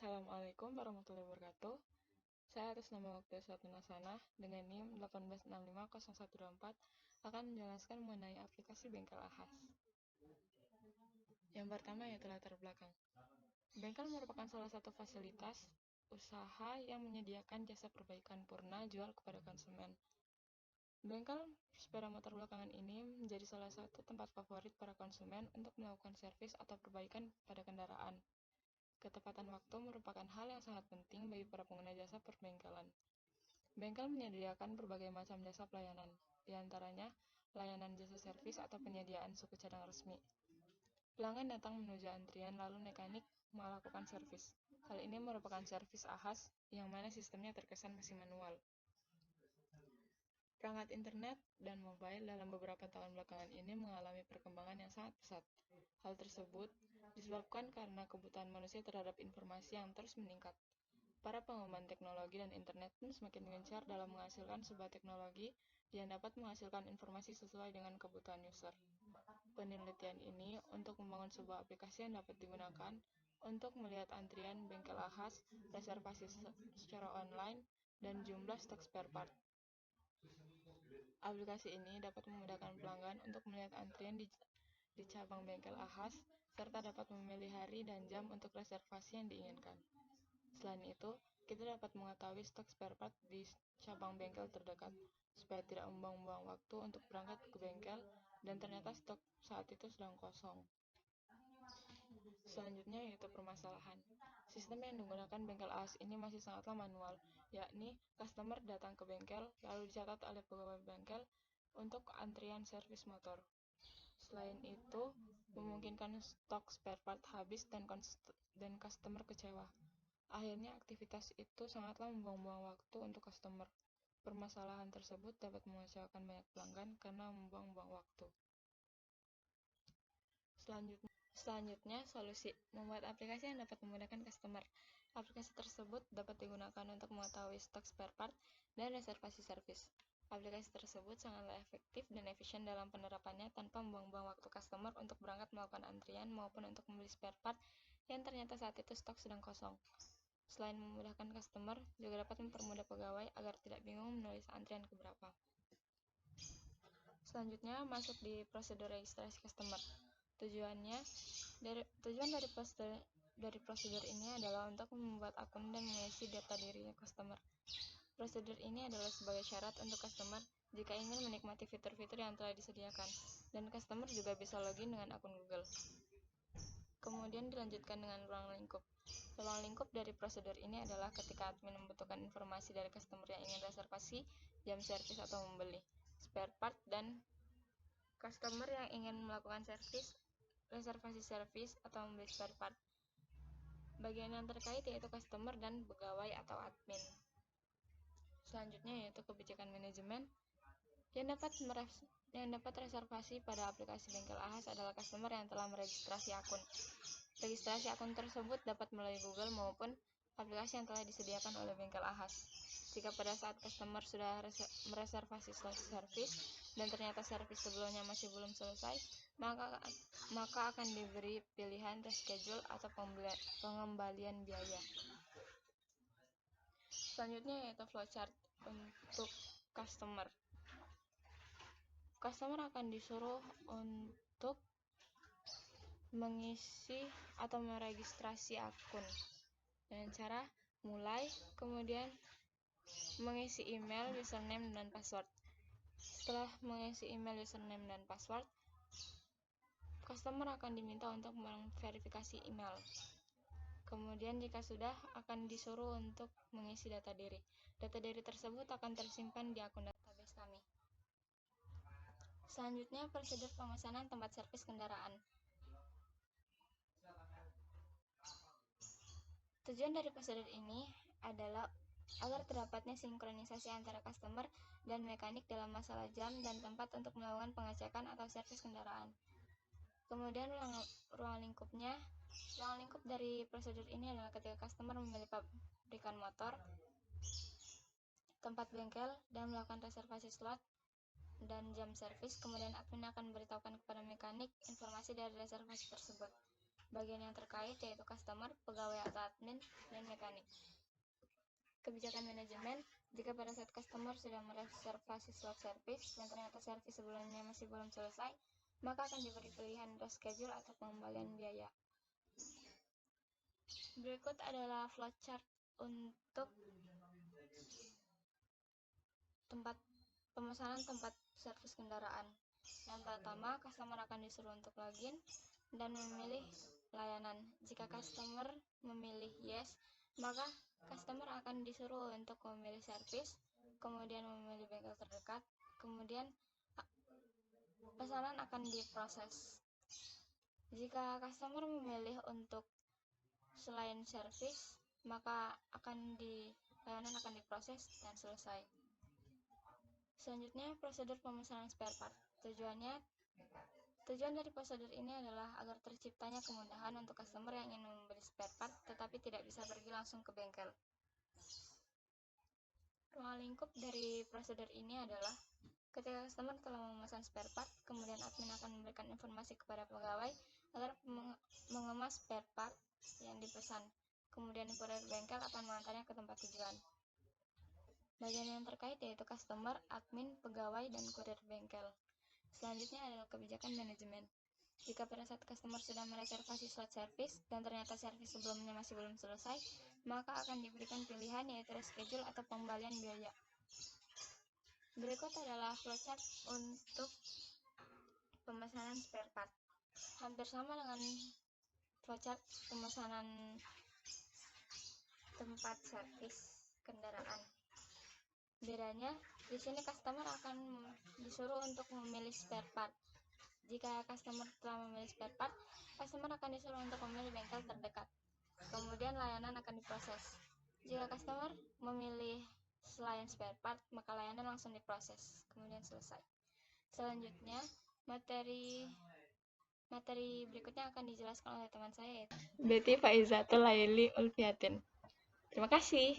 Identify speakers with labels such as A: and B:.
A: Assalamualaikum warahmatullahi wabarakatuh. Saya atas nama Oktavia Tunasana dengan NIM 18650124 akan menjelaskan mengenai aplikasi bengkel Ahas. Yang pertama yaitu latar belakang. Bengkel merupakan salah satu fasilitas usaha yang menyediakan jasa perbaikan purna jual kepada konsumen. Bengkel sepeda motor belakangan ini menjadi salah satu tempat favorit para konsumen untuk melakukan servis atau perbaikan pada kendaraan. Ketepatan waktu merupakan hal yang sangat penting bagi para pengguna jasa perbengkelan. Bengkel menyediakan berbagai macam jasa pelayanan, di antaranya layanan jasa servis atau penyediaan suku cadang resmi. Pelanggan datang menuju antrian lalu mekanik melakukan servis. Hal ini merupakan servis Ahas yang mana sistemnya terkesan masih manual. Perangkat internet dan mobile dalam beberapa tahun belakangan ini mengalami perkembangan yang sangat pesat. Hal tersebut disebabkan karena kebutuhan manusia terhadap informasi yang terus meningkat. Para pengembang teknologi dan internet pun semakin gencar dalam menghasilkan sebuah teknologi yang dapat menghasilkan informasi sesuai dengan kebutuhan user. Penelitian ini untuk membangun sebuah aplikasi yang dapat digunakan untuk melihat antrian bengkel Ahas, reservasi secara online, dan jumlah stok spare part. Aplikasi ini dapat memudahkan pelanggan untuk melihat antrian di cabang bengkel Ahas, serta dapat memilih hari dan jam untuk reservasi yang diinginkan. Selain itu, kita dapat mengetahui stok spare part di cabang bengkel terdekat, supaya tidak membuang-buang waktu untuk berangkat ke bengkel dan ternyata stok saat itu sedang kosong. Selanjutnya yaitu permasalahan. Sistem yang digunakan bengkel Ahas ini masih sangatlah manual, yakni customer datang ke bengkel lalu dicatat oleh pegawai bengkel untuk antrian servis motor. Selain itu, memungkinkan stok spare part habis dan customer kecewa. Akhirnya aktivitas itu sangatlah membuang-buang waktu untuk customer. Permasalahan tersebut dapat mengecewakan banyak pelanggan karena membuang-buang waktu. Selanjutnya, solusi membuat aplikasi yang dapat memudahkan customer. Aplikasi tersebut dapat digunakan untuk mengetahui stok spare part dan reservasi servis. Aplikasi tersebut sangatlah efektif dan efisien dalam penerapannya tanpa membuang-buang waktu customer untuk berangkat melakukan antrian maupun untuk membeli spare part yang ternyata saat itu stok sedang kosong. Selain memudahkan customer, juga dapat mempermudah pegawai agar tidak bingung menulis antrian keberapa. Selanjutnya, masuk di prosedur registrasi customer. Tujuan dari prosedur ini adalah untuk membuat akun dan mengisi data diri customer. Prosedur ini adalah sebagai syarat untuk customer jika ingin menikmati fitur-fitur yang telah disediakan, dan customer juga bisa login dengan akun Google. Kemudian dilanjutkan dengan ruang lingkup. Ruang lingkup dari prosedur ini adalah ketika admin membutuhkan informasi dari customer yang ingin reservasi, jam servis atau membeli spare part, dan customer yang ingin melakukan servis, reservasi servis, atau membeli spare part. Bagian yang terkait yaitu customer dan pegawai atau admin. Selanjutnya yaitu kebijakan manajemen. Yang dapat reservasi pada aplikasi bengkel Ahas adalah customer yang telah meregistrasi akun. Registrasi akun tersebut dapat melalui Google maupun aplikasi yang telah disediakan oleh bengkel Ahas. Jika pada saat customer sudah mereservasi slot servis dan ternyata servis sebelumnya masih belum selesai, maka akan diberi pilihan reschedule atau pengembalian biaya. Selanjutnya yaitu flowchart untuk customer. Customer akan disuruh untuk mengisi atau meregistrasi akun dengan cara mulai, kemudian mengisi email, username, dan password. Setelah mengisi email, username, dan password, customer akan diminta untuk memverifikasi email. Kemudian jika sudah, akan disuruh untuk mengisi data diri. Data diri tersebut akan tersimpan di akun database kami. Selanjutnya, prosedur pemesanan tempat servis kendaraan. Tujuan dari prosedur ini adalah agar terdapatnya sinkronisasi antara customer dan mekanik dalam masalah jam dan tempat untuk melakukan pengecekan atau servis kendaraan. Kemudian ruang lingkup dari prosedur ini adalah ketika customer memilih pabrikan motor, tempat bengkel, dan melakukan reservasi slot dan jam servis, kemudian admin akan memberitahukan kepada mekanik informasi dari reservasi tersebut. Bagian yang terkait yaitu customer, pegawai atau admin, dan mekanik. Kebijakan manajemen, jika pada saat customer sudah mereservasi slot service dan ternyata service sebelumnya masih belum selesai, maka akan diberi pilihan reschedule atau pengembalian biaya. Berikut adalah flowchart untuk pemesanan tempat servis kendaraan. Yang pertama, customer akan disuruh untuk login dan memilih layanan. Jika customer memilih yes, maka customer akan disuruh untuk memilih servis, kemudian memilih bengkel terdekat, kemudian pesanan akan diproses. Jika customer memilih untuk selain servis, maka layanan akan diproses dan selesai. Selanjutnya, prosedur pemesanan spare part. Tujuan dari prosedur ini adalah agar terciptanya kemudahan untuk customer yang ingin membeli spare part tetapi tidak bisa pergi langsung ke bengkel. Ruang lingkup dari prosedur ini adalah ketika customer telah memesan spare part, kemudian admin akan memberikan informasi kepada pegawai agar mengemas spare part yang dipesan. Kemudian kurir bengkel akan mengantarnya ke tempat tujuan. Bagian yang terkait yaitu customer, admin, pegawai, dan kurir bengkel. Selanjutnya adalah kebijakan manajemen. Jika pada saat customer sudah mereservasi slot service dan ternyata servis sebelumnya masih belum selesai, maka akan diberikan pilihan yaitu reschedule atau pengembalian biaya. Berikut adalah flowchart untuk pemesanan spare part. Hampir sama dengan flowchart pemesanan tempat servis kendaraan. Bedanya, di sini customer akan disuruh untuk memilih spare part. Jika customer telah memilih spare part, customer akan disuruh untuk memilih bengkel terdekat. Kemudian layanan akan diproses. Jika customer memilih selain spare part, maka layanan langsung diproses, kemudian selesai. Selanjutnya, materi berikutnya akan dijelaskan oleh teman saya, yaitu Betty Faizatul Laili Ulfiatin. Terima kasih.